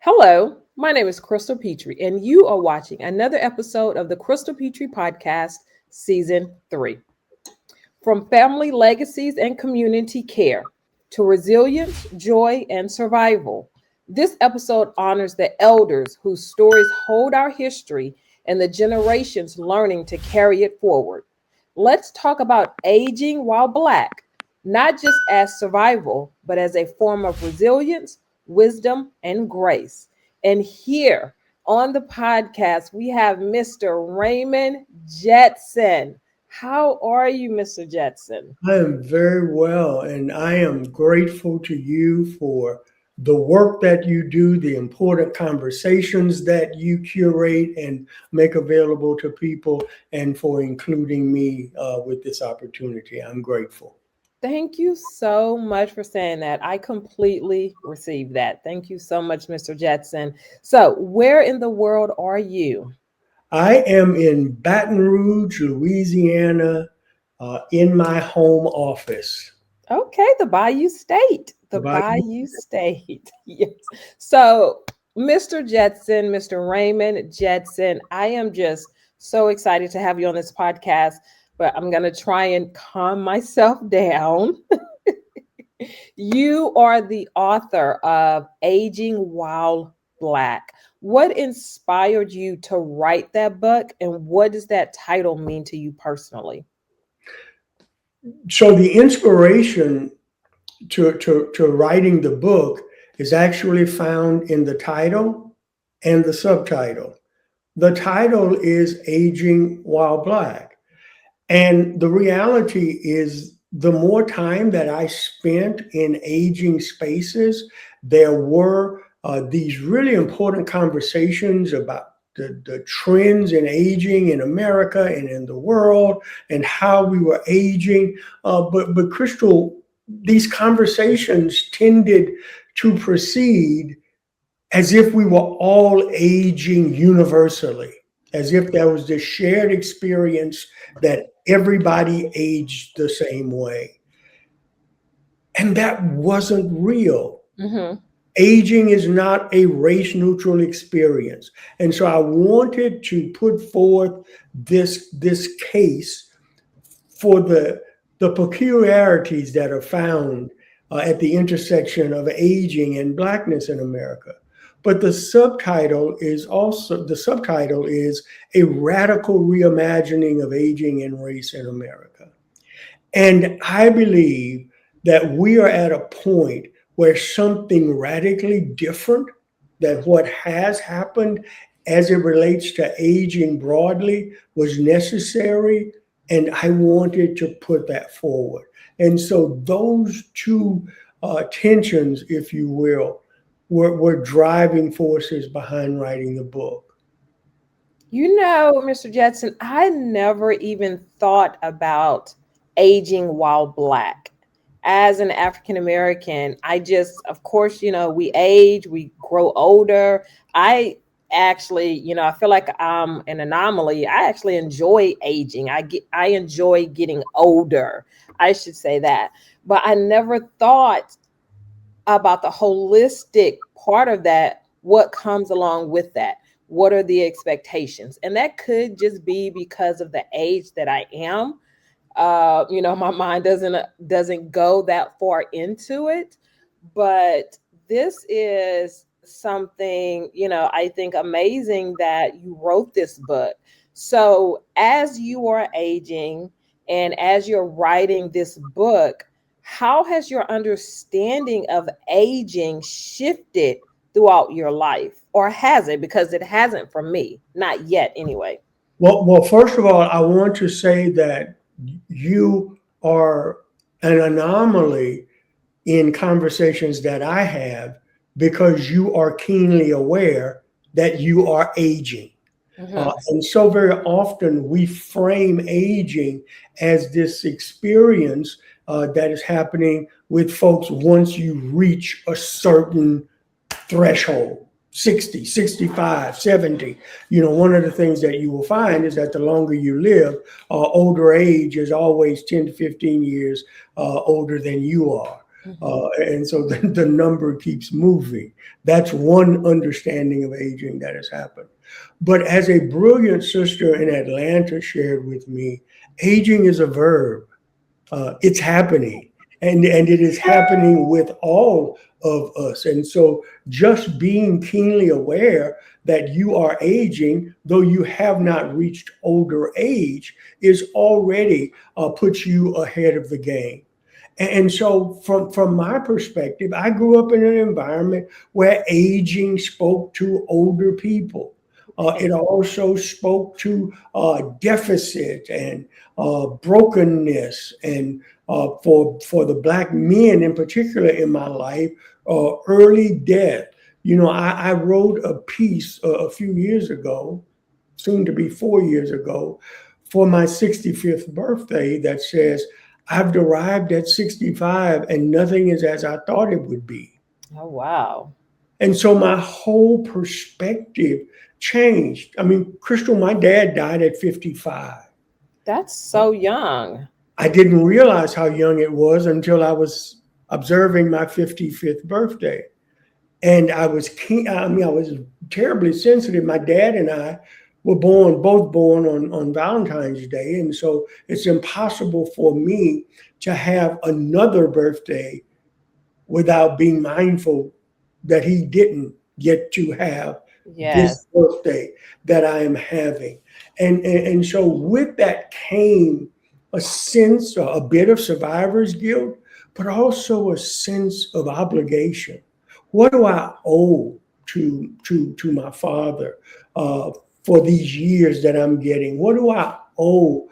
Hello, my name is Crystal Petry, and you are watching another episode of the Crystal Petry Podcast, Season 3. From family legacies and community care to resilience, joy, and survival, this episode honors the elders whose stories hold our history and the generations learning to carry it forward. Let's talk about aging while Black, not just as survival, but as a form of resilience, wisdom, and grace. And here on the podcast, we have Mr. Raymond Jetson. How are you, Mr. Jetson? I am very well, and I am grateful to you for the work that you do, the important conversations that you curate and make available to people, and for including me with this opportunity. I'm grateful. Thank you so much for saying that. I completely received that. Thank you so much, Mr. Jetson. So, where in the world are you? I am in Baton Rouge, Louisiana, in my home office. Okay, the Bayou State. The About you? Bayou State. Yes. So, Mr. Jetson, Mr. Raymond Jetson, I am just so excited to have you on this podcast, but I'm going to try and calm myself down. You are the author of Aging While Black. What inspired you to write that book, and what does that title mean to you personally? So the inspiration to writing the book is actually found in the title and the subtitle. The title is Aging While Black. And the reality is the more time that I spent in aging spaces, there were these really important conversations about the trends in aging in America and in the world and how we were aging. But Crystal, these conversations tended to proceed as if we were all aging universally, as if there was this shared experience that everybody aged the same way. And that wasn't real. Mm-hmm. Aging is not a race neutral experience. And so I wanted to put forth this case for the peculiarities that are found at the intersection of aging and Blackness in America. But the subtitle is a radical reimagining of aging and race in America. And I believe that we are at a point where something radically different than what has happened as it relates to aging broadly was necessary. And I wanted to put that forward. And so those two tensions, if you will, were driving forces behind writing the book. You know, Mr. Jetson, I never even thought about aging while Black. As an African American, I just, of course, we age, we grow older. I actually, I feel like I'm an anomaly. I actually enjoy aging. I enjoy getting older. I should say that. But I never thought about the holistic part of that, what comes along with that. What are the expectations? And that could just be because of the age that I am. My mind doesn't go that far into it, but this is something, I think amazing that you wrote this book. So as you are aging and as you're writing this book, how has your understanding of aging shifted throughout your life? Or has it? Because it hasn't for me, not yet anyway. Well, first of all, I want to say that you are an anomaly in conversations that I have because you are keenly aware that you are aging. Mm-hmm. And so very often we frame aging as this experience that is happening with folks once you reach a certain threshold. 60, 65, 70. One of the things that you will find is that the longer you live, older age is always 10 to 15 years older than you are. Mhm. And so the number keeps moving. That's one understanding of aging that has happened. But as a brilliant sister in Atlanta shared with me, aging is a verb. It's happening, and it is happening with all of us. And so just being keenly aware that you are aging, though you have not reached older age, is already puts you ahead of the game. And so, from my perspective, I grew up in an environment where aging spoke to older people. It Right. also spoke to deficit and brokenness, and for the black men in particular in my life, early death. I wrote a piece a few years ago, soon to be 4 years ago, for my 65th birthday that says, I've arrived at 65 and nothing is as I thought it would be. Oh, wow. And so my whole perspective changed. I mean, Crystal, my dad died at 55. That's so young. I didn't realize how young it was until I was observing my 55th birthday. And I was keen, I mean, I was terribly sensitive. My dad and I were both born on Valentine's Day. And so it's impossible for me to have another birthday without being mindful that he didn't get to have this Yes. birthday that I am having. And so with that came a sense, a bit of survivor's guilt, but also a sense of obligation. What do I owe to my father uh, for these years that I'm getting? What do I owe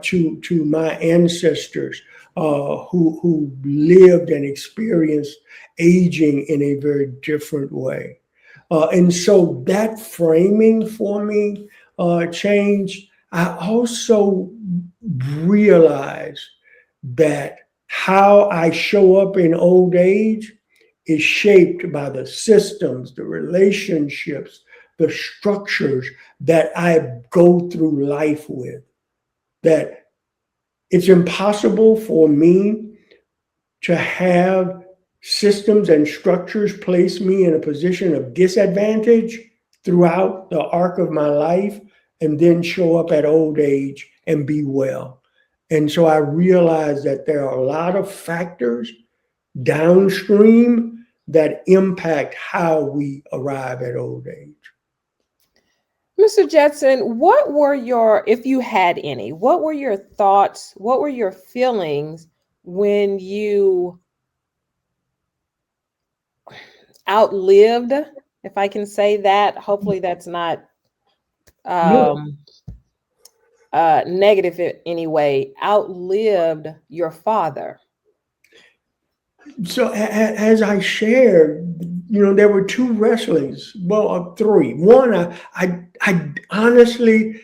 to my ancestors who lived and experienced aging in a very different way? And so that framing for me changed. I also realized that how I show up in old age is shaped by the systems, the relationships, the structures that I go through life with. That it's impossible for me to have systems and structures place me in a position of disadvantage throughout the arc of my life and then show up at old age and be well. And so I realized that there are a lot of factors downstream that impact how we arrive at old age. Mr. Jetson, what were your, if you had any, what were your thoughts? What were your feelings when you outlived, if I can say that? Hopefully, that's not No, um, negative in any way. Outlived your father. so as I shared, there were two wrestlings, well, three. One, I honestly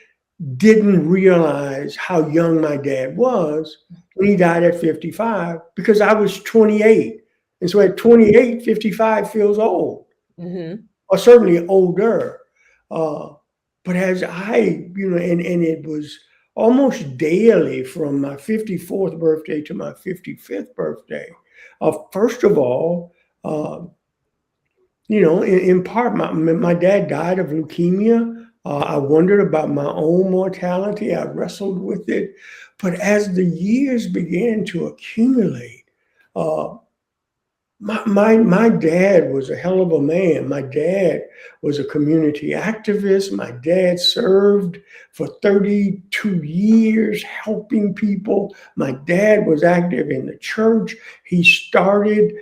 didn't realize how young my dad was when he died at 55 because I was 28. And so at 28, 55 feels old, Hmm. or certainly older. Uh, but as and it was almost daily from my 54th birthday to my 55th birthday. First of all, uh, in part, my dad died of leukemia. I wondered about my own mortality. I wrestled with it. But as the years began to accumulate, uh, my dad was a hell of a man. My dad was a community activist. My dad served for 32 years helping people. My dad was active in the church. He started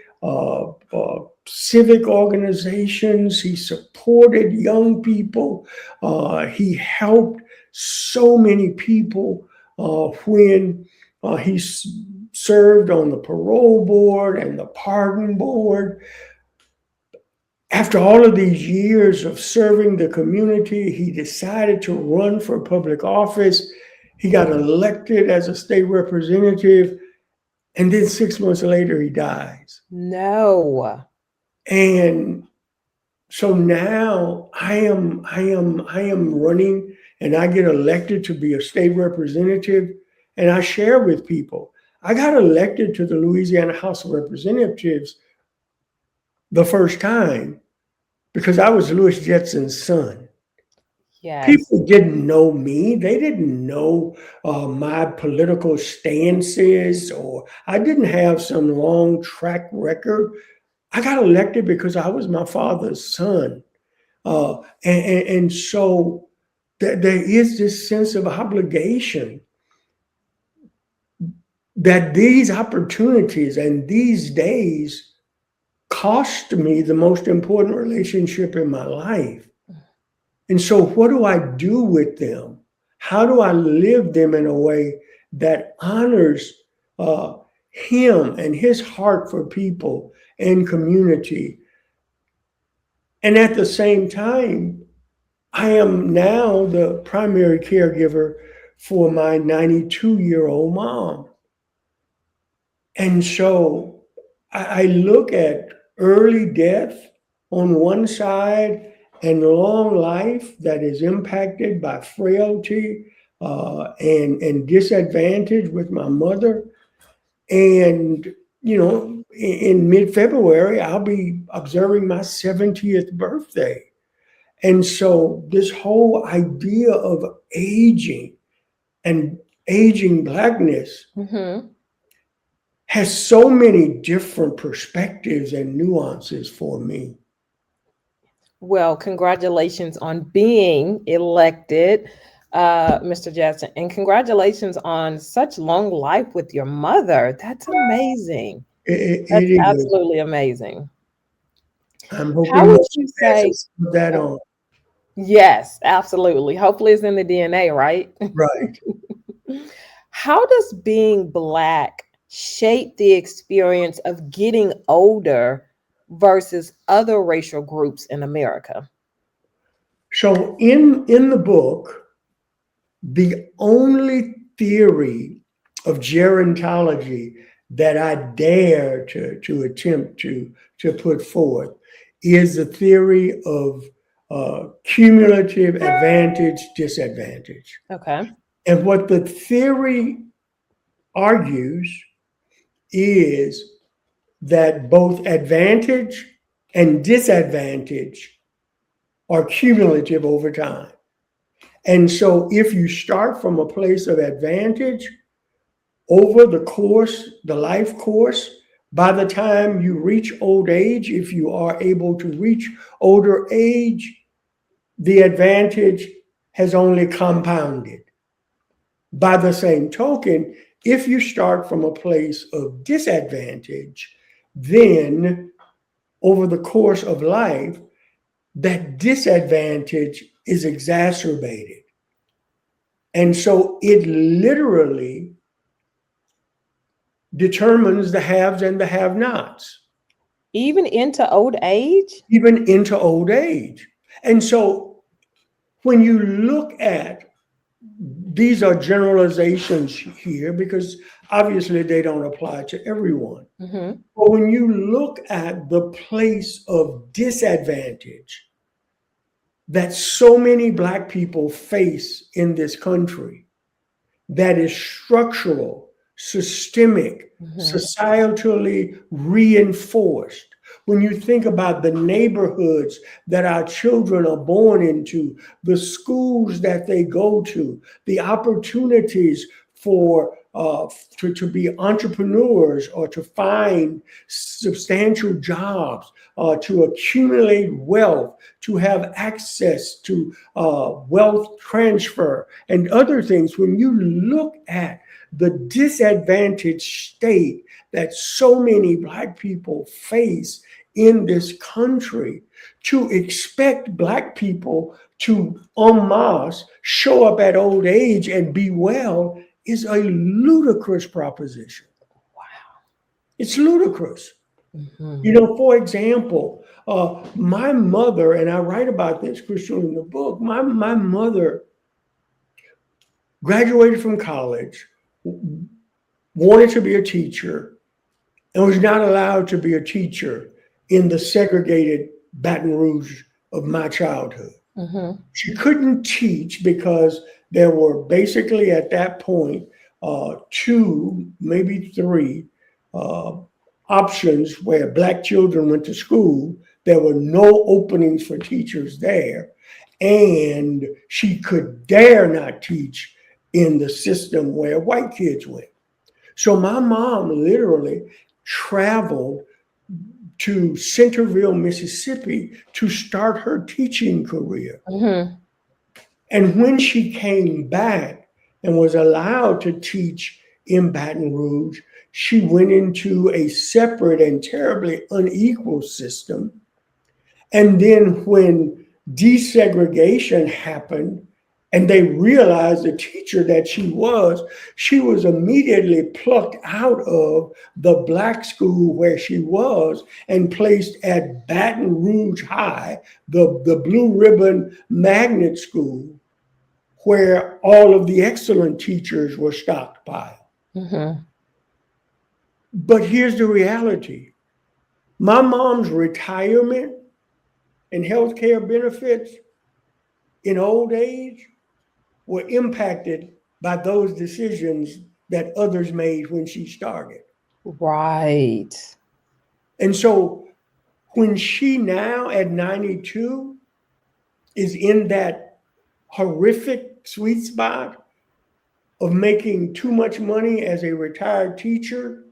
civic organizations. He supported young people. He helped so many people when he served on the parole board and the pardon board. After all of these years of serving the community, he decided to run for public office. He got elected as a state representative, and then 6 months later, he dies. No. And so now I am running, and I get elected to be a state representative, and I share with people. I got elected to the Louisiana House of Representatives the first time because I was Louis Jetson's son. Yes. People didn't know me. They didn't know my political stances, or I didn't have some long track record. I got elected because I was my father's son. And so there is this sense of obligation that these opportunities and these days cost me the most important relationship in my life. And so, what do I do with them? How do I live them in a way that honors him and his heart for people and community? And at the same time, I am now the primary caregiver for my 92-year-old mom. And so I look at early death on one side and long life that is impacted by frailty and disadvantage with my mother. And, in mid-February, I'll be observing my 70th birthday. And so this whole idea of aging and aging Blackness has so many different perspectives and nuances for me. Well, congratulations on being elected, Mr. Jetson, and congratulations on such long life with your mother. That's amazing. That's It is. absolutely amazing. I'm How hoping would that you she say? passes that on. Yes, absolutely. Hopefully, it's in the DNA, right? Right. How does being Black shape the experience of getting older versus other racial groups in America? So in the book, the only theory of gerontology that I dare to attempt to put forth is the theory of cumulative advantage disadvantage. Okay. And what the theory argues is that both advantage and disadvantage are cumulative over time. And so if you start from a place of advantage over the life course, by the time you reach old age, if you are able to reach older age, the advantage has only compounded. By the same token, if you start from a place of disadvantage, then over the course of life, that disadvantage is exacerbated. And so it literally determines the haves and the have-nots, Even into old age? even into old age. And so when you look at, these are generalizations here because obviously they don't apply to everyone. Mm-hmm. But when you look at the place of disadvantage that so many Black people face in this country, that is structural, systemic, societally reinforced. When you think about the neighborhoods that our children are born into, the schools that they go to, the opportunities for to be entrepreneurs or to find substantial jobs, to accumulate wealth, to have access to wealth transfer and other things. When you look at the disadvantaged state that so many Black people face in this country, to expect Black people to en masse show up at old age and be well is a ludicrous proposition. Wow. It's ludicrous. Mm-hmm. For example, my mother, and I write about this, Crystal, in the book, my mother graduated from college, wanted to be a teacher, and was not allowed to be a teacher in the segregated Baton Rouge of my childhood. Mm-hmm. She couldn't teach because there were basically at that point two, maybe three uh, options where Black children went to school. There were no openings for teachers there, and she could dare not teach in the system where white kids went. So my mom literally traveled to Centerville, Mississippi to start her teaching career. Mm-hmm. And when she came back and was allowed to teach in Baton Rouge, she went into a separate and terribly unequal system. And then when desegregation happened and they realized the teacher that she was immediately plucked out of the Black school where she was and placed at Baton Rouge High, the blue ribbon magnet school, where all of the excellent teachers were stockpiled. Mm-hmm. But here's the reality. My mom's retirement and health care benefits in old age were impacted by those decisions that others made when she started. Right. And so when she now at 92 is in that horrific sweet spot of making too much money as a retired teacher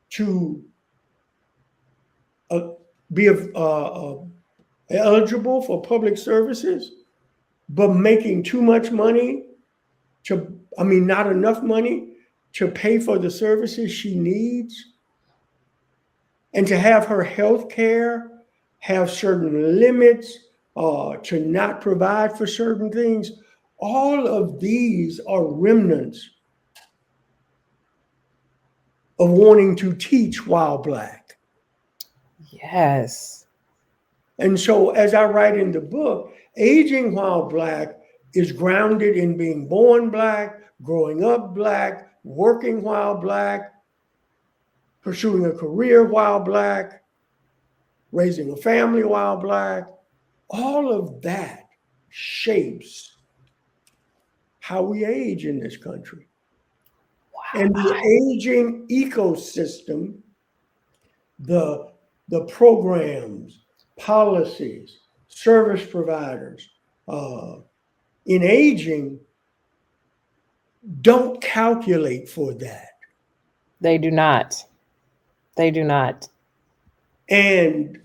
to be eligible for public services, but making too much money not enough money to pay for the services she needs, and to have her health care have certain limits, to not provide for certain things. All of these are remnants of wanting to teach while Black. Yes. And so, as I write in the book, aging while Black is grounded in being born Black, growing up Black, working while Black, pursuing a career while Black, raising a family while Black. All of that shapes how we age in this country. Wow. And the aging ecosystem, the programs, policies, service providers in aging don't calculate for that. They do not. They do not. And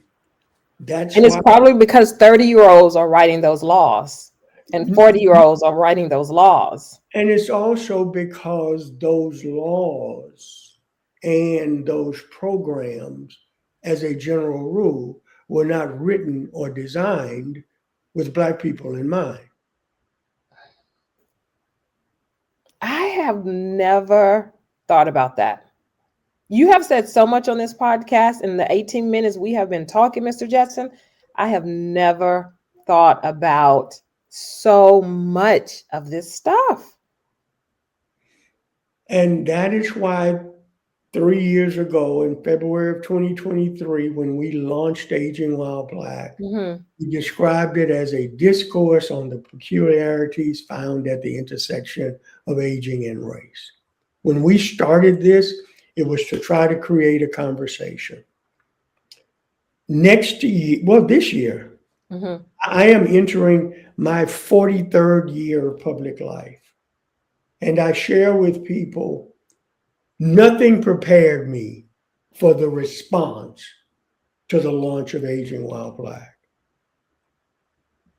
that's And it's why. probably because 30-year-olds are writing those laws and 40-year-olds are writing those laws. And it's also because those laws and those programs, as a general rule, were not written or designed with Black people in mind. I have never thought about that. You have said so much on this podcast in the 18 minutes we have been talking, Mr. Jetson. I have never thought about so much of this stuff. And that is why 3 years ago, in February of 2023, when we launched Aging While Black, Mm-hmm. we described it as a discourse on the peculiarities found at the intersection of aging and race. When we started this, it was to try to create a conversation. This year, Mm-hmm. I am entering my 43rd year of public life. And I share with people, nothing prepared me for the response to the launch of Aging While Black.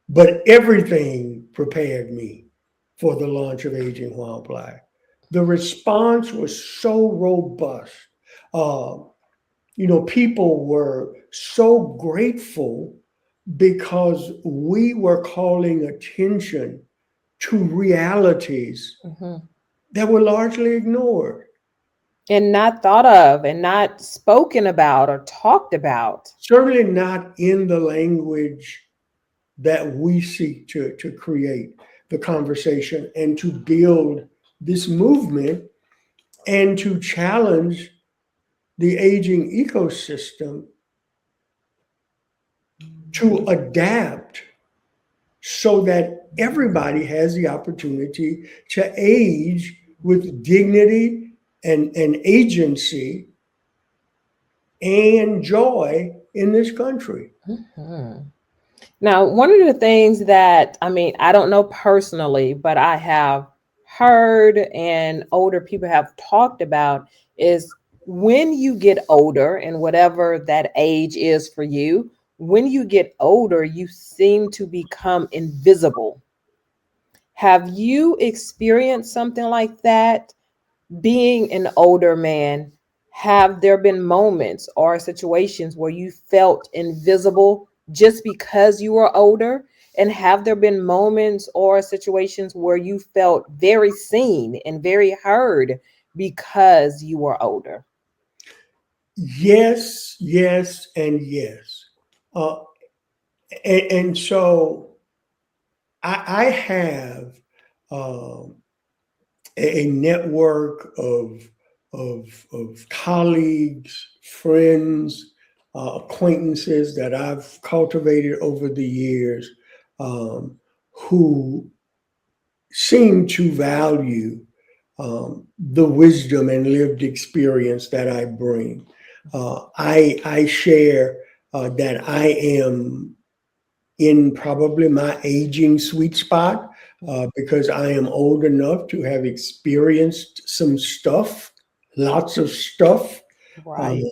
But everything prepared me for the launch of Aging While Black. The response was so robust. People were so grateful because we were calling attention to realities Mm-hmm. that were largely ignored. And not thought of and not spoken about or talked about. Certainly not in the language that we seek to create the conversation and to build this movement and to challenge the aging ecosystem to adapt so that everybody has the opportunity to age with dignity and agency and joy in this country. Mhm. Now, one of the things that, I mean, I don't know personally, but I have heard and older people have talked about is when you get older, and whatever that age is for you, when you get older, you seem to become invisible. Have you experienced something like that? Being an older man, have there been moments or situations where you felt invisible just because you were older? And have there been moments or situations where you felt very seen and very heard because you were older? Yes, yes, and yes. Uh, and so I have um, a network of colleagues, friends, acquaintances that I've cultivated over the years, um, who seem to value the wisdom and lived experience that I bring. I share that I am in probably my aging sweet spot because I am old enough to have experienced some stuff, lots of stuff, uh, Right.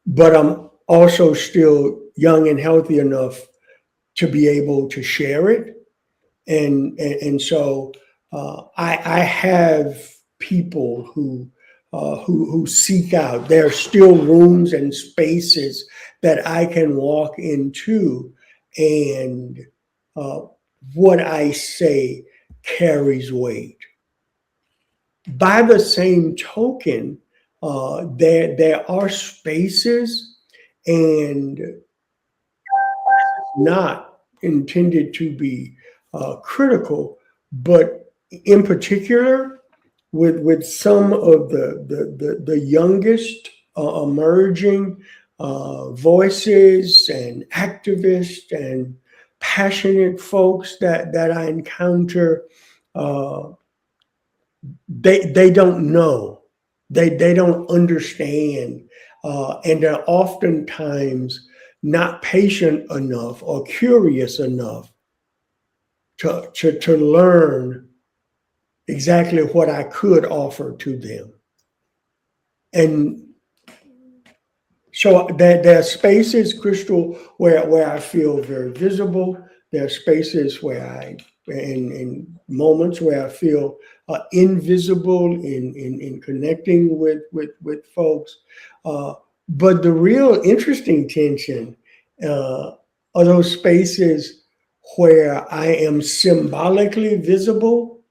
but I'm also still young and healthy enough to be able to share it. And so I have people who seek out. There are still rooms and spaces that I can walk into, and uh, what I say carries weight. By the same token, there are spaces, and not intended to be critical, but in particular, with some of the youngest emerging voices and activists and passionate folks that I encounter, uh, they don't know, they don't understand, and they're oftentimes not patient enough or curious enough to learn exactly what I could offer to them. And so there are spaces, Crystal, where I feel very visible. There are spaces where in moments where I feel invisible in connecting with folks. Uh, but the real interesting tension uh, are those spaces where I am symbolically visible,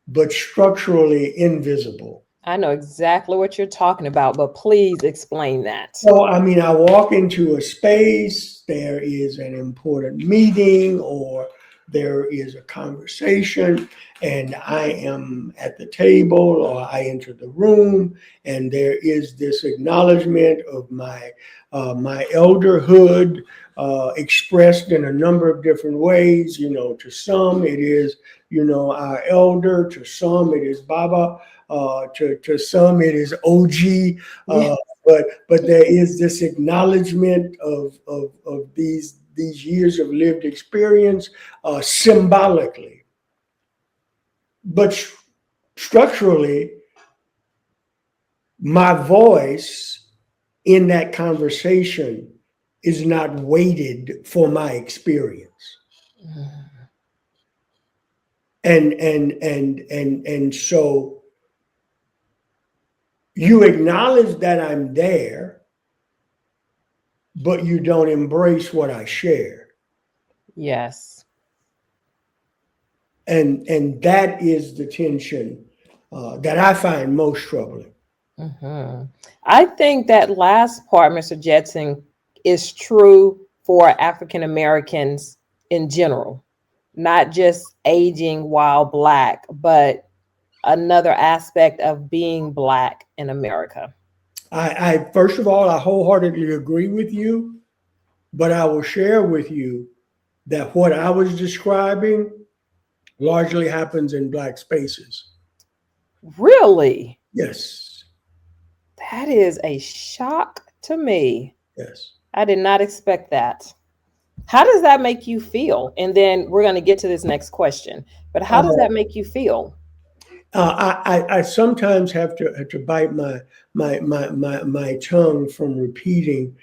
but structurally invisible. I know exactly what you're talking about, but please explain that. So, I mean, I walk into a space, there is an important meeting or there is a conversation, and I am at the table or I enter the room, and there is this acknowledgement of my elderhood expressed in a number of different ways. You know, to some it is, our elder, to some it is Baba, to some it is OG. Yeah. But there is this acknowledgement of these years of lived experience symbolically, but structurally, my voice in that conversation is not weighted for my experience, and so you acknowledge that I'm there, but you don't embrace what I share. Yes. And that is the tension that I find most troubling. Mhm. I think that last part, Mr. Jetson, is true for African Americans in general, not just aging while Black, but another aspect of being Black in America. I first of all, I wholeheartedly agree with you, but I will share with you that what I was describing largely happens in Black spaces. Really? Yes, That is a shock to me. yes. I did not expect that. How does that make you feel? And then we're going to get to this next question. But how does Uh, that make you feel? I sometimes have to bite my tongue from repeating.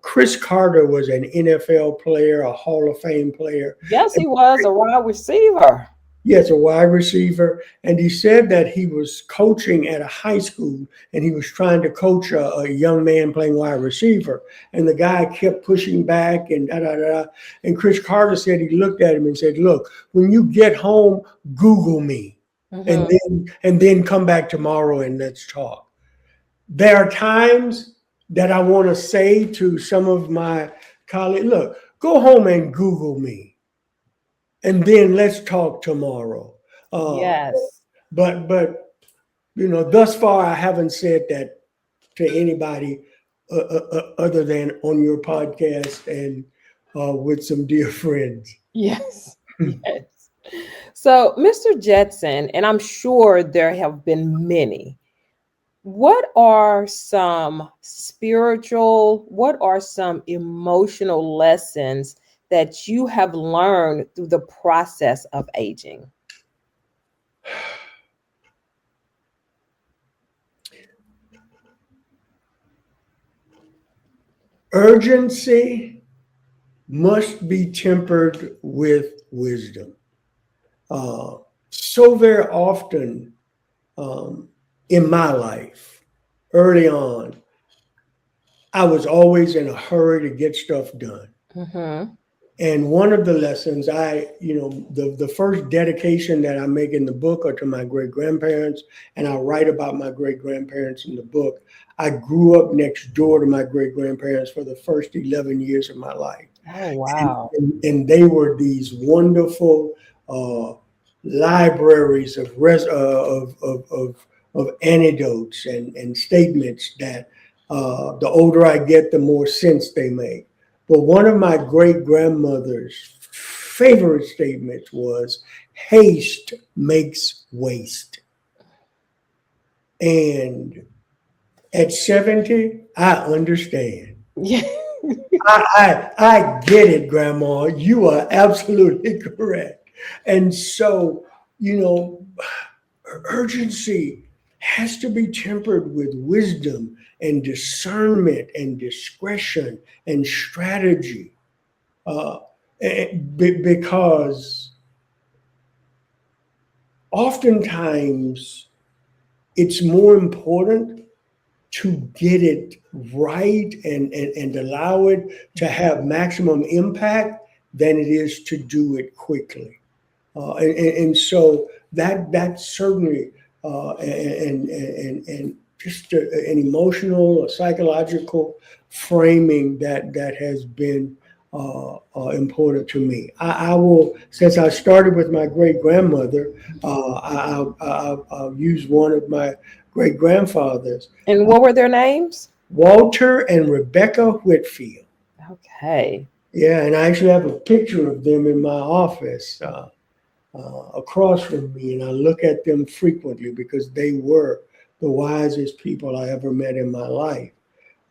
Chris Carter was an NFL player, a Hall of Fame player. Yes, he was a wide receiver. Yes, a wide receiver. And he said that he was coaching at a high school and he was trying to coach a young man playing wide receiver. And the guy kept pushing back and da da da. And Chris Carter said he looked at him and said, "Look, when you get home, Google me Hmm. and then come back tomorrow and let's talk." There are times that I want to say to some of my colleagues, "Look, go home and Google me and then let's talk tomorrow." Uh, Yes. but thus far I haven't said that to anybody other than on your podcast and with some dear friends. Yes. Yes. So, Mr. Jetson, and I'm sure there have been many, what are some spiritual, what are some emotional lessons that you have learned through the process of aging? Urgency must be tempered with wisdom. Uh, so very often um, in my life, early on, I was always in a hurry to get stuff done. Mm-hmm. And one of the lessons the first dedication that I make in the book are to my great grandparents, and I write about my great grandparents in the book. I grew up next door to my great grandparents for the first 11 years of my life. Oh, And, wow. and they were these wonderful uh, libraries of anecdotes and statements that the older I get, the more sense they make. But one of my great grandmother's favorite statements was, "Haste makes waste." And at 70, I understand. Yeah. I get it, Grandma. You are absolutely correct. And so, you know, urgency has to be tempered with wisdom and discernment and discretion and strategy. Uh, because oftentimes it's more important to get it right and allow it to have maximum impact than it is to do it quickly. And so that's certainly and just an emotional or psychological framing that has been important to me. I will, since I started with my great grandmother, I'll use one of my great grandfathers, And what were their names? Walter and Rebecca Whitfield. Okay. Yeah, and I actually have a picture of them in my office. Across from me, and I look at them frequently because they were the wisest people I ever met in my life.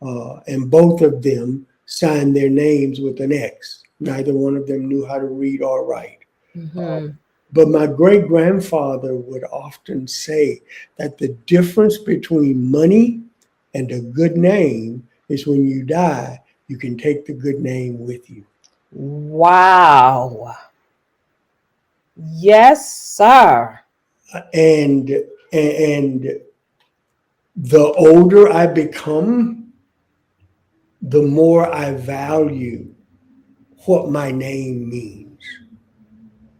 And both of them signed their names with an X. Neither one of them knew how to read or write. Uh, Mm-hmm. but my great grandfather would often say that the difference between money and a good name is when you die, you can take the good name with you. Wow. Yes, sir. And the older I become, the more I value what my name means.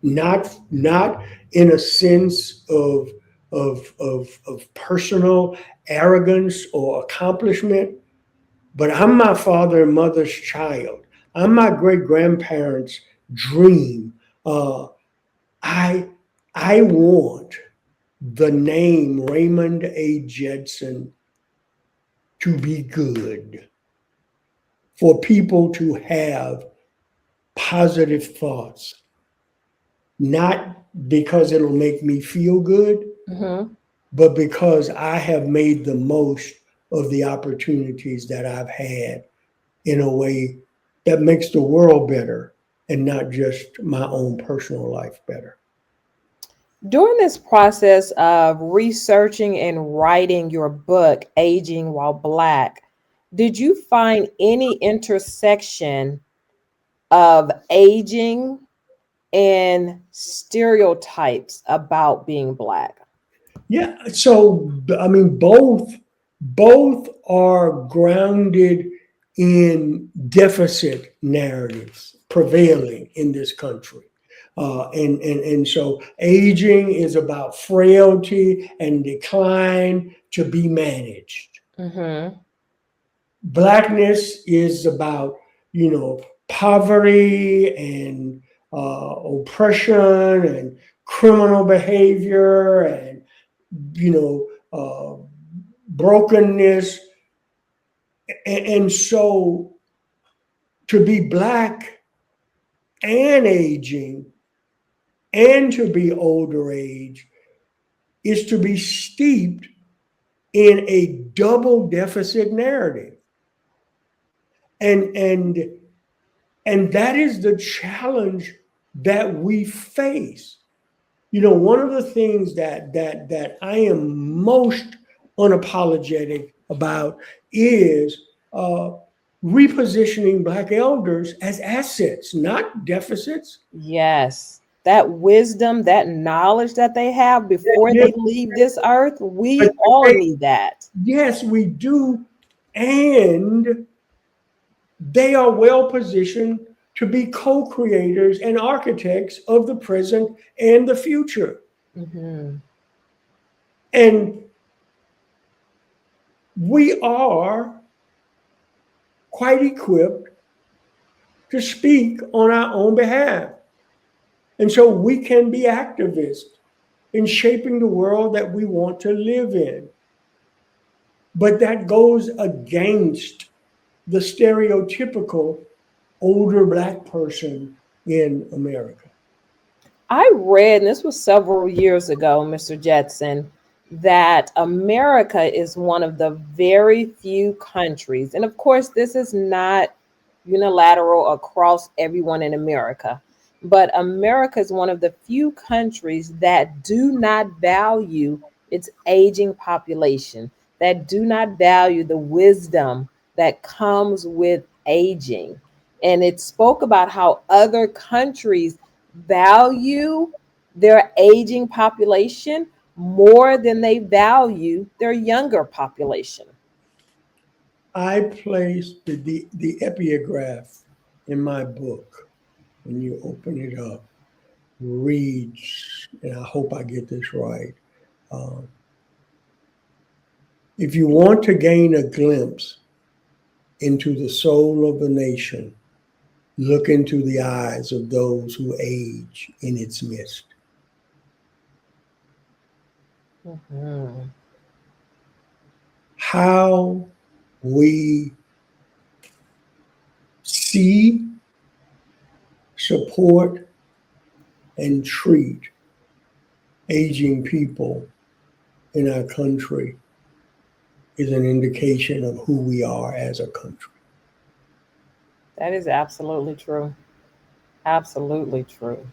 Not in a sense of personal arrogance or accomplishment, but I'm my father and mother's child. I'm my great grandparents' dream. Uh, I I want the name Raymond A. Jetson to be good, for people to have positive thoughts, not because it'll make me feel good, Mm-hmm. but because I have made the most of the opportunities that I've had in a way that makes the world better and not just my own personal life better. During this process of researching and writing your book, Aging While Black, did you find any intersection of aging and stereotypes about being Black? Yeah, so I mean, both are grounded in deficit narratives prevailing in this country. And so aging is about frailty and decline to be managed. Mm-hmm. Blackness is about, poverty and oppression and criminal behavior and, brokenness. And so to be black and aging and to be older age is to be steeped in a double deficit narrative. And and that is the challenge that we face. One of the things that I am most unapologetic about is repositioning Black elders as assets, not deficits. Yes. That wisdom, that knowledge that they have before Yeah, they leave this earth, we but all need that. yes, we do, and they are well positioned to be co-creators and architects of the present and the future. Mm-hmm. And we are quite equipped to speak on our own behalf. And so we can be activists in shaping the world that we want to live in. But that goes against the stereotypical older Black person in America. I read, and this was several years ago, Mr. Jetson, that America is one of the very few countries, and of course, this is not unilateral across everyone in America, but America is one of the few countries that do not value its aging population, that do not value the wisdom that comes with aging. And it spoke about how other countries value their aging population more than they value their younger population. I placed the epigraph in my book. When you open it up, reads, and I hope I get this right. Uh, if you want to gain a glimpse into the soul of a nation, look into the eyes of those who age in its midst. Mhm. How we see, support, and treat aging people in our country is an indication of who we are as a country. That is absolutely true. Absolutely true.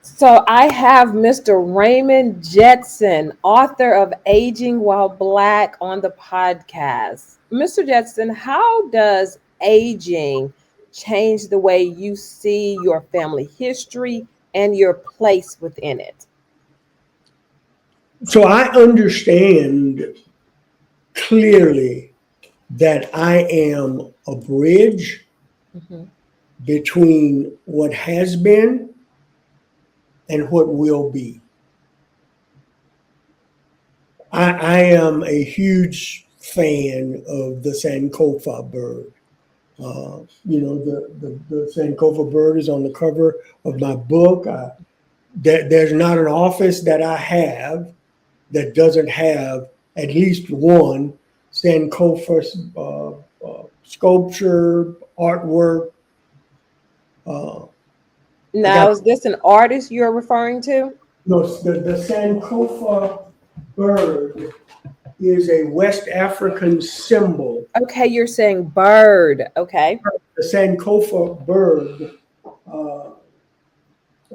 So I have Mr. Raymond Jetson, author of Aging While Black, on the podcast. Mr. Jetson, how does aging change the way you see your family history and your place within it? So I understand clearly that I am a bridge Mhm. between what has been and what will be. I am a huge fan of the Sankofa bird. The Sankofa bird is on the cover of my book. There's not an office that I have that doesn't have at least one Sankofa sculpture, artwork. Uh, I got Now, is this an artist you're referring to? no, the Sankofa. bird is a West African symbol. Okay, you're saying bird. Okay. The Sankofa bird uh,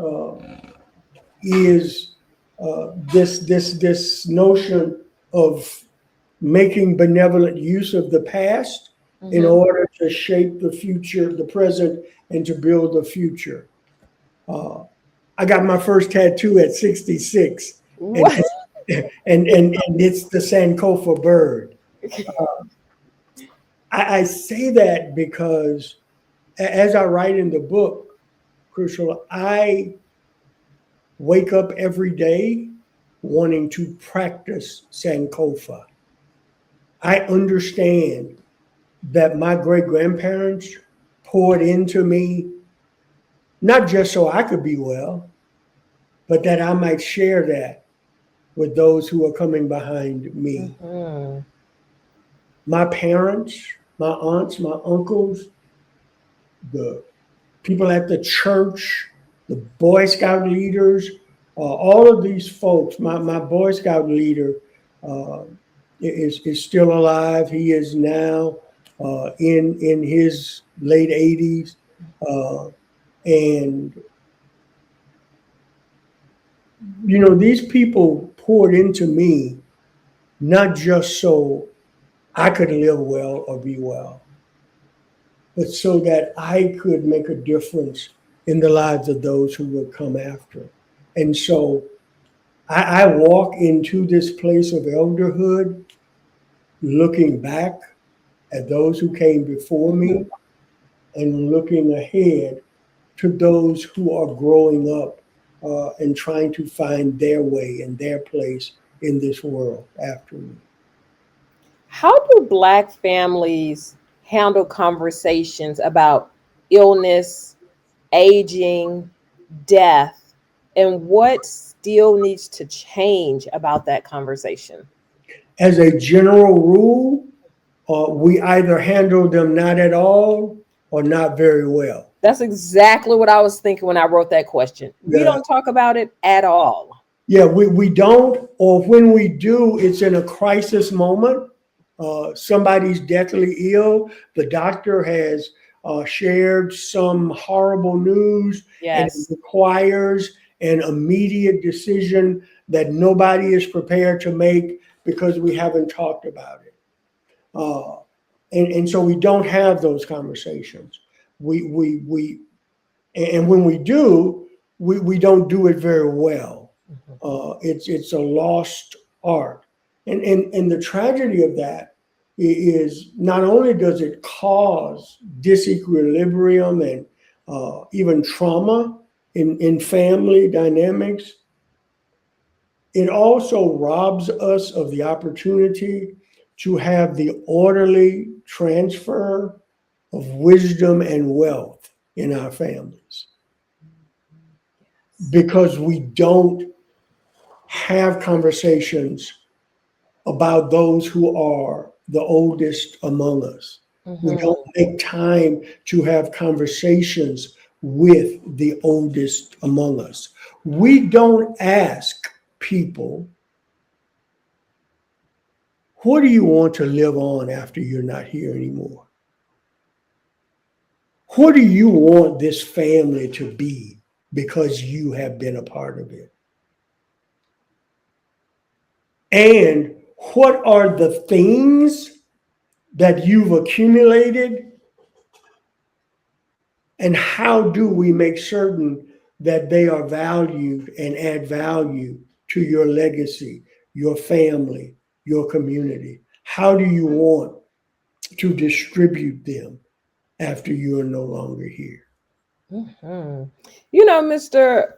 uh, is this notion of making benevolent use of the past in Mm-hmm. order to shape the future, the present, and to build the future. Uh, I got my first tattoo at 66, and What? and it's the Sankofa bird. I say that because as I write in the book, Crucial, I wake up every day wanting to practice Sankofa. I understand that my great grandparents poured into me, not just so I could be well, but that I might share that with those who are coming behind me. Mm-hmm. My parents, my aunts, my uncles, the people at the church, the Boy Scout leaders, all of these folks. My Boy Scout leader uh, is still alive. He is now in his late 80s, and these people poured into me not just so I could live well or be well, but so that I could make a difference in the lives of those who would come after. And so I walk into this place of elderhood looking back at those who came before me and looking ahead to those who are growing up and trying to find their way and their place in this world after me. How do Black families handle conversations about illness, aging, death, and what still needs to change about that conversation? As a general rule, we either handle them not at all or not very well. That's exactly what I was thinking when I wrote that question. We Yeah, don't talk about it at all. yeah, we don't, or when we do, it's in a crisis moment. Somebody's deathly ill. The doctor has shared some horrible news, and it Yes. requires an immediate decision that nobody is prepared to make because we haven't talked about it. Uh, and so we don't have those conversations. We and when we do, we don't do it very well. Mhm. It's a lost art, and the tragedy of that is not only does it cause disequilibrium and even trauma in family dynamics, it also robs us of the opportunity to have the orderly transfer of wisdom and wealth in our families because we don't have conversations about those who are the oldest among us. We Mhm. don't make time to have conversations with the oldest among us. We don't ask people, what do you want to live on after you're not here anymore? What do you want this family to be because you have been a part of it? And what are the things that you've accumulated? And how do we make certain that they are valued and add value to your legacy, your family, your community? How do you want to distribute them after you are no longer here? Mhm. You know, Mr.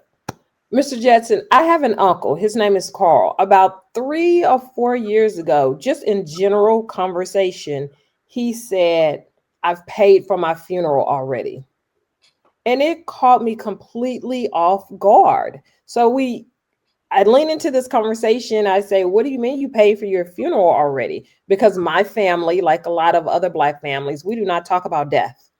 Jetson, I have an uncle. His name is Carl. About 3 or 4 years ago, just in general conversation, he said, I've paid for my funeral already. And it caught me completely off guard. I lean into this conversation. I say, what do you mean you paid for your funeral already? Because my family, like a lot of other Black families, we do not talk about death.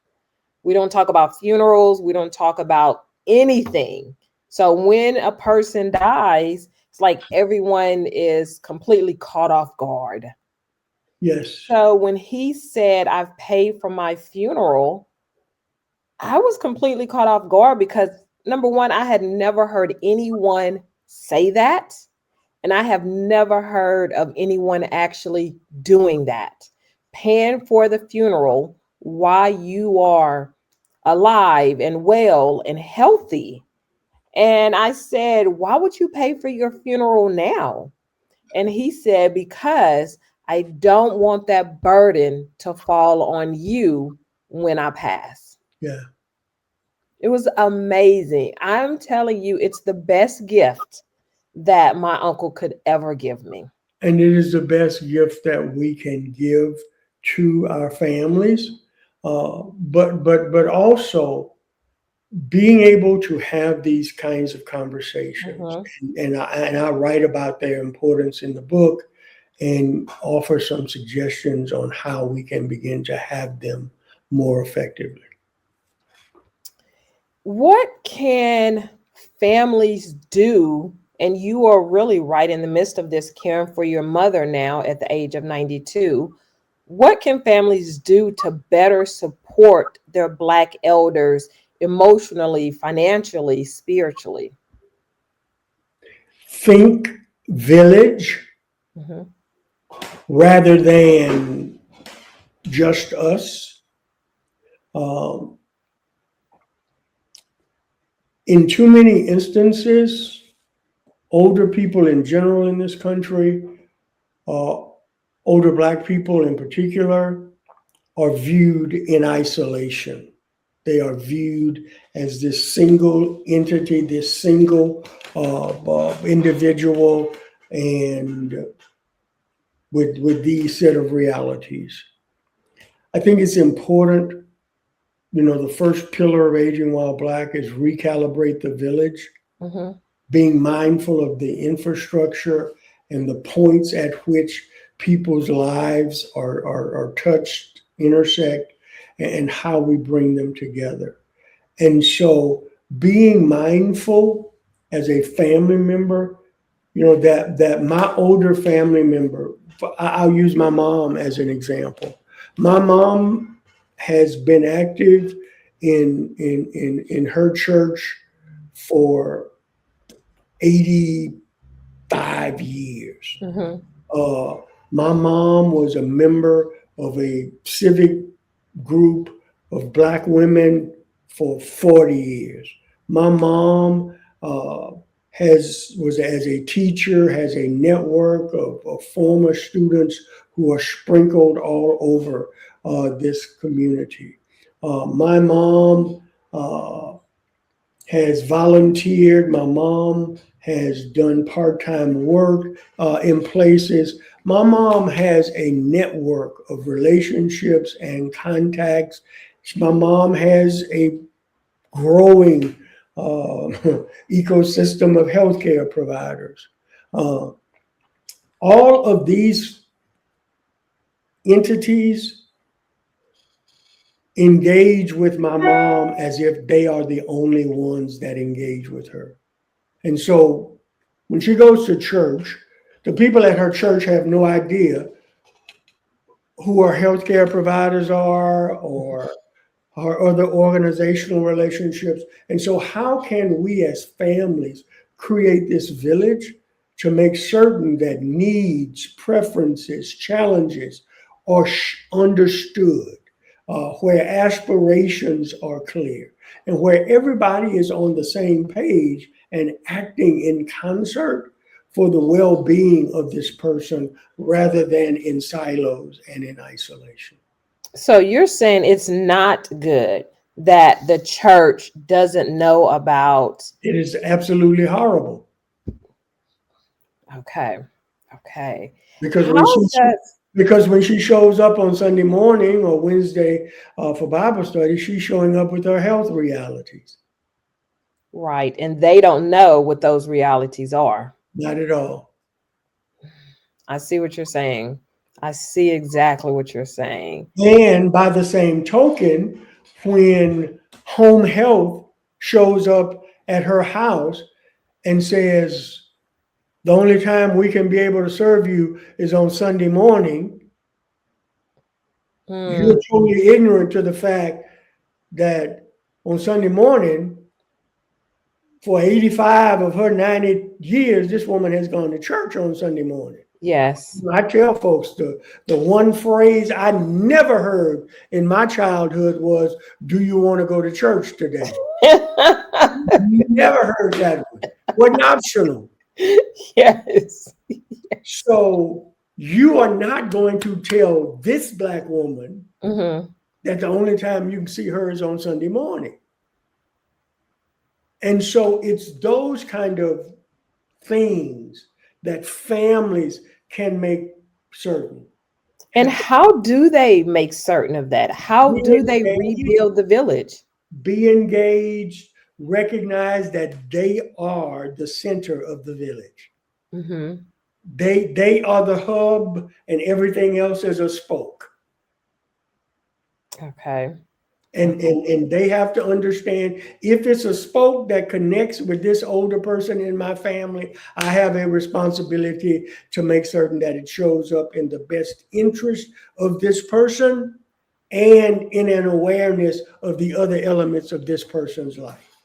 We don't talk about funerals. We don't talk about anything. So when a person dies, It's like everyone is completely caught off guard. Yes. So when he said, I've paid for my funeral, I was completely caught off guard because number one, I had never heard anyone say that. And I have never heard of anyone actually doing that, paying for the funeral while you are alive and well and healthy. And I said, why would you pay for your funeral now? And he said, because I don't want that burden to fall on you when I pass. Yeah. It was amazing. I'm telling you, it's the best gift that my uncle could ever give me. And it is the best gift that we can give to our families. But also being able to have these kinds of conversations, Mhm. and I write about their importance in the book and offer some suggestions on how we can begin to have them more effectively. What can families do? And you are really right in the midst of this, caring for your mother now at the age of 92. What can families do to better support their Black elders emotionally, financially, spiritually? Think village Mhm. rather than just us. Um, in too many instances, older people in general in this country, uh, older Black people in particular, are viewed in isolation. They are viewed as this single entity, this single individual, and with these set of realities. I think it's important. The first pillar of aging while Black is recalibrate the village, Mhm. being mindful of the infrastructure and the points at which people's lives are touched, intersect, and how we bring them together. And so being mindful as a family member, that my older family member, I'll use my mom as an example. My mom has been active in her church for 85 years. Mhm. Uh, my mom was a member of a civic group of Black women for 40 years. My mom was as a teacher, has a network of former students who are sprinkled all over this community. My mom has volunteered. My mom has done part time work in places. My mom has a network of relationships and contacts. My mom has a growing ecosystem of healthcare providers. Uh, all of these entities engage with my mom as if they are the only ones that engage with her. And so when she goes to church, the people at her church have no idea who her healthcare providers are or her other organizational relationships. And so, how can we as families create this village to make certain that needs, preferences, challenges are understood, where aspirations are clear, and where everybody is on the same page and acting in concert for the well being of this person rather than in silos and in isolation? So you're saying it's not good that the church doesn't know about. It is absolutely horrible Okay. Okay. because when How she does because when she shows up on Sunday morning or Wednesday for Bible study, she's showing up with her health realities. right? And they don't know what those realities are. Not at all. I see what you're saying. I see exactly what you're saying. And by the same token, when home health shows up at her house and says, The only time we can be able to serve you is on Sunday morning. You're totally ignorant to the fact that on Sunday morning, for 85 of her 90 years, this woman has gone to church on Sunday morning. Yes. I tell folks the one phrase I never heard in my childhood was, "Do you want to go to church today?" Never heard that one. Wasn't optional. Yes. So you are not going to tell this Black woman that the only time you can see her is on Sunday morning. And so it's those kind of things that families can make certain. And how do they make certain of that? How do they rebuild the village? Be engaged, recognize that they are the center of the village. They are the hub and everything else is a spoke. Okay. And they have to understand, if it's a spoke that connects with this older person in my family, I have a responsibility to make certain that it shows up in the best interest of this person and in an awareness of the other elements of this person's life.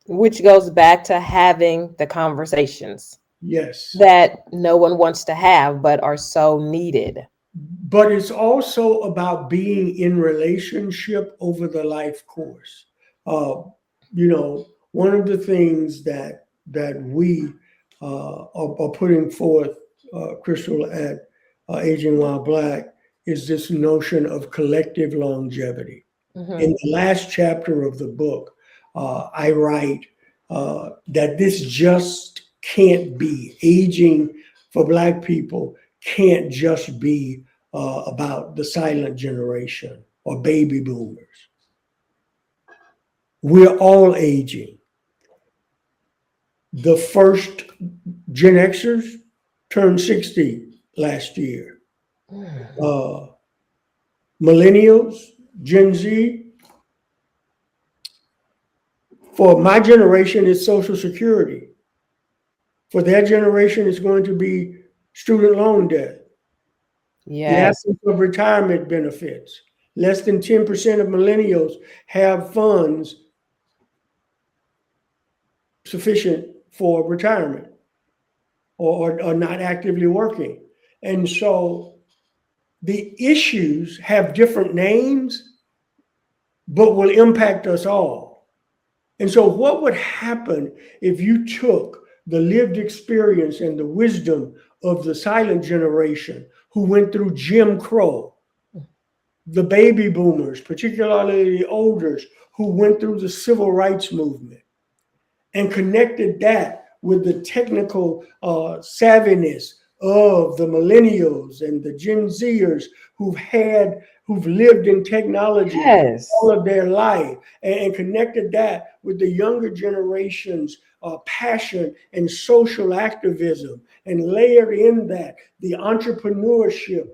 Which goes back to having the conversations. Yes. That no one wants to have, but are so needed. But it's also about being in relationship over the life course. One of the things that we are putting forth, Crystal, at Aging While Black, is this notion of collective longevity. In the last chapter of the book, I write that this just can't be. Aging for Black people can't just be about the silent generation or baby boomers. We're all aging. The first Gen Xers turned 60 last year. Millennials, Gen Z. For my generation, it's Social Security. For their generation, it's going to be student loan debt. Yes. The absence of retirement benefits. Less than 10% of millennials have funds sufficient for retirement or not actively working. And so the issues have different names, but will impact us all. And so what would happen if you took the lived experience and the wisdom of the silent generation who went through Jim Crow, the baby boomers, particularly the elders who went through the civil rights movement, and connected that with the technical savviness of the millennials and the Gen Zers who've lived in technology all of their life, and connected that with the younger generation's passion and social activism, and layered in that the entrepreneurship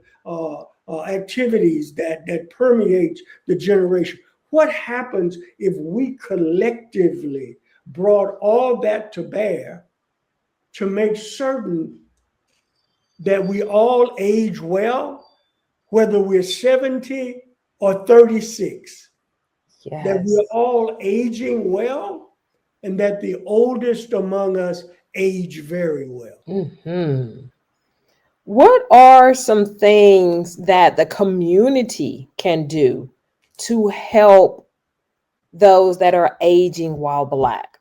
activities that permeate the generation. What happens if we collectively brought all that to bear to make certain that we all age well, whether we're 70 or 36? Yes. That we're all aging well, and that the oldest among us age very well. What are some things that the community can do to help those that are aging while Black?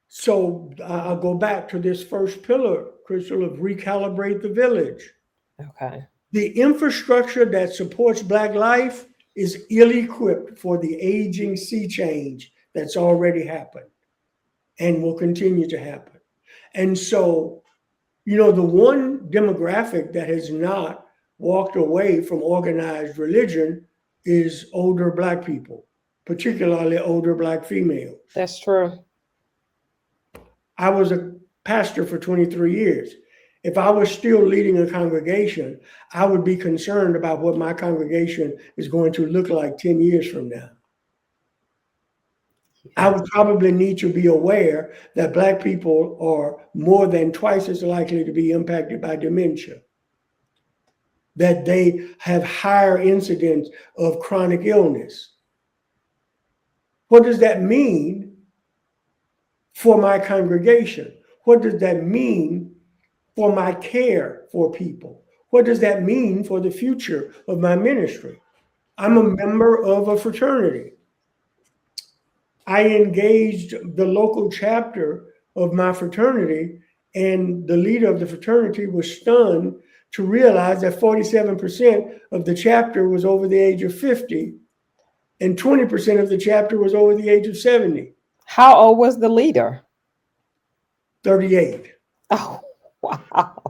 So I'll go back to this first pillar, Crystal, of recalibrate the village. Okay. The infrastructure that supports Black life is ill-equipped for the aging sea change that's already happened and will continue to happen. And so, the one demographic that has not walked away from organized religion is older Black people, particularly older Black females. That's true. I was a pastor for 23 years. If I was still leading a congregation, I would be concerned about what my congregation is going to look like 10 years from now. I Yes. would probably need to be aware that Black people are more than twice as likely to be impacted by dementia, that they have higher incidence of chronic illness. What does that mean for my congregation? What does that mean for my care for people? What does that mean for the future of my ministry? I'm a member of a fraternity. I engaged the local chapter of my fraternity, and the leader of the fraternity was stunned to realize that 47% of the chapter was over the age of 50, and 20% of the chapter was over the age of 70. How old was the leader? 38. Oh, wow.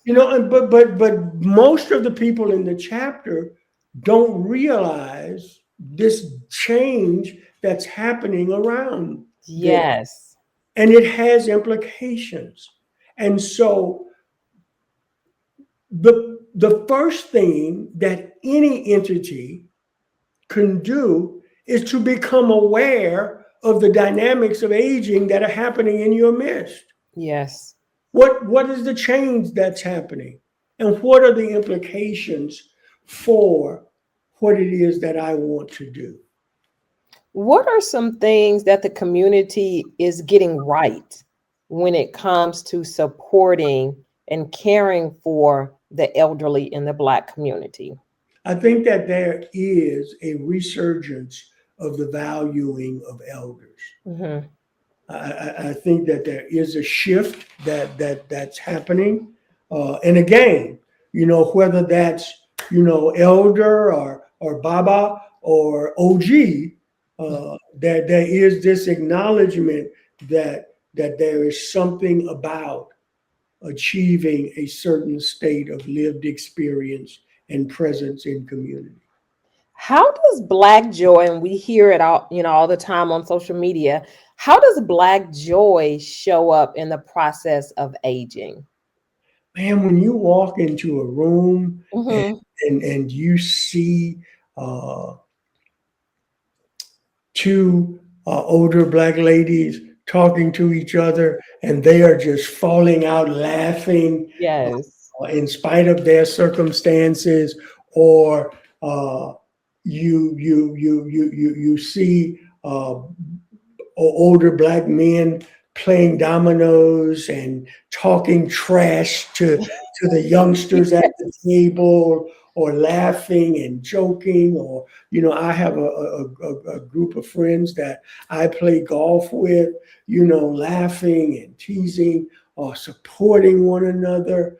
But most of the people in the chapter don't realize this change that's happening around them, Yes. and it has implications. And so the first thing that any entity can do is to become aware of the dynamics of aging that are happening in your midst. Yes. What is the change that's happening? And what are the implications for what it is that I want to do? What are some things that the community is getting right when it comes to supporting and caring for the elderly in the Black community? I think that there is a resurgence of the valuing of elders. Hmm. I think that there is a shift that's happening. And again, whether that's, elder or Baba or OG, there is this acknowledgement that there is something about achieving a certain state of lived experience and presence in community. How does Black joy, and we hear it all the time on social media, how does Black joy show up in the process of aging? Man, when you walk into a room and Hmm. and you see uh, two older Black ladies talking to each other, and they are just falling out laughing Yes. in spite of their circumstances, or uh, you see older Black men playing dominoes and talking trash to the youngsters at the table, or laughing and joking, or I have a group of friends that I play golf with, laughing and teasing or supporting one another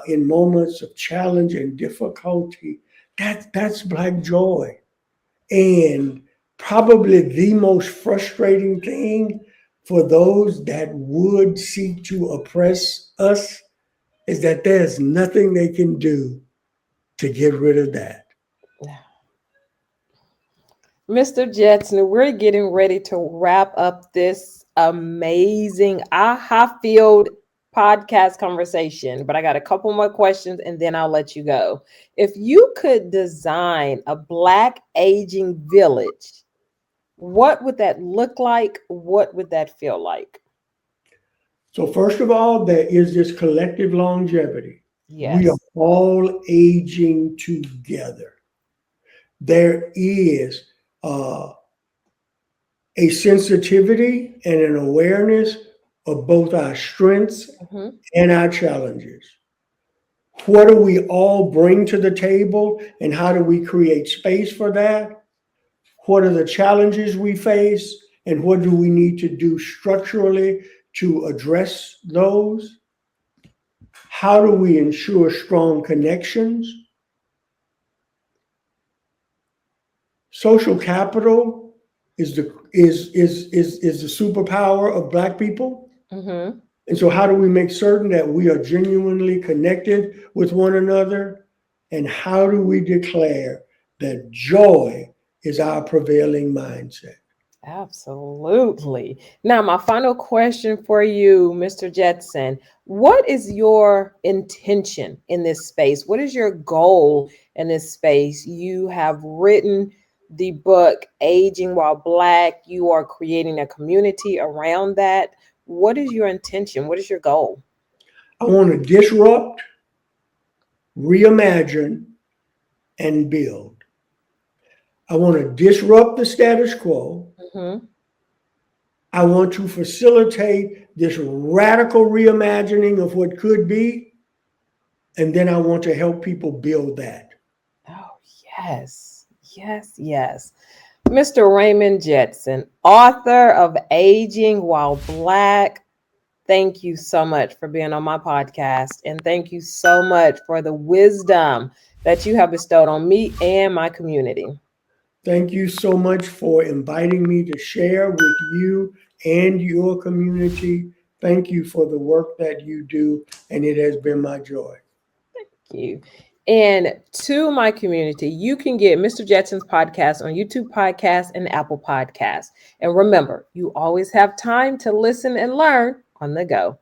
in moments of challenge and difficulty. That's Black joy. And probably the most frustrating thing for those that would seek to oppress us is that there's nothing they can do to get rid of that. Mr. Jetson, we're getting ready to wrap up this amazing aha field podcast conversation, but I got a couple more questions and then I'll let you go. If you could design a Black aging village, what would that look like? What would that feel like? So, first of all, there is this collective longevity. We are Yes. all aging together. There is uh, a sensitivity and an awareness of both our strengths Hmm. and our challenges. What do we all bring to the table, and how do we create space for that? What are the challenges we face, and what do we need to do structurally to address those? How do we ensure strong connections? Social capital is the superpower of Black people. Hmm. And so, how do we make certain that we are genuinely connected with one another? And how do we declare that joy is our prevailing mindset? Absolutely. Now, my final question for you, Mr. Jetson, what is your intention in this space? What is your goal in this space? You have written the book Aging While Black. You are creating a community around that. What is your intention? What is your goal? I want to disrupt, reimagine, and build. I want to disrupt the status quo. Mm-hmm. I want to facilitate this radical reimagining of what could be. And then I want to help people build that. Oh, yes. Yes, yes. Mr. Raymond Jetson, author of Aging While Black. Thank you so much for being on my podcast. And thank you so much for the wisdom that you have bestowed on me and my community. Thank you so much for inviting me to share with you and your community. Thank you for the work that you do, and it has been my joy. Thank you. And to my community, you can get Mr. Jetson's podcast on YouTube Podcasts and Apple Podcasts. And remember, you always have time to listen and learn on the go.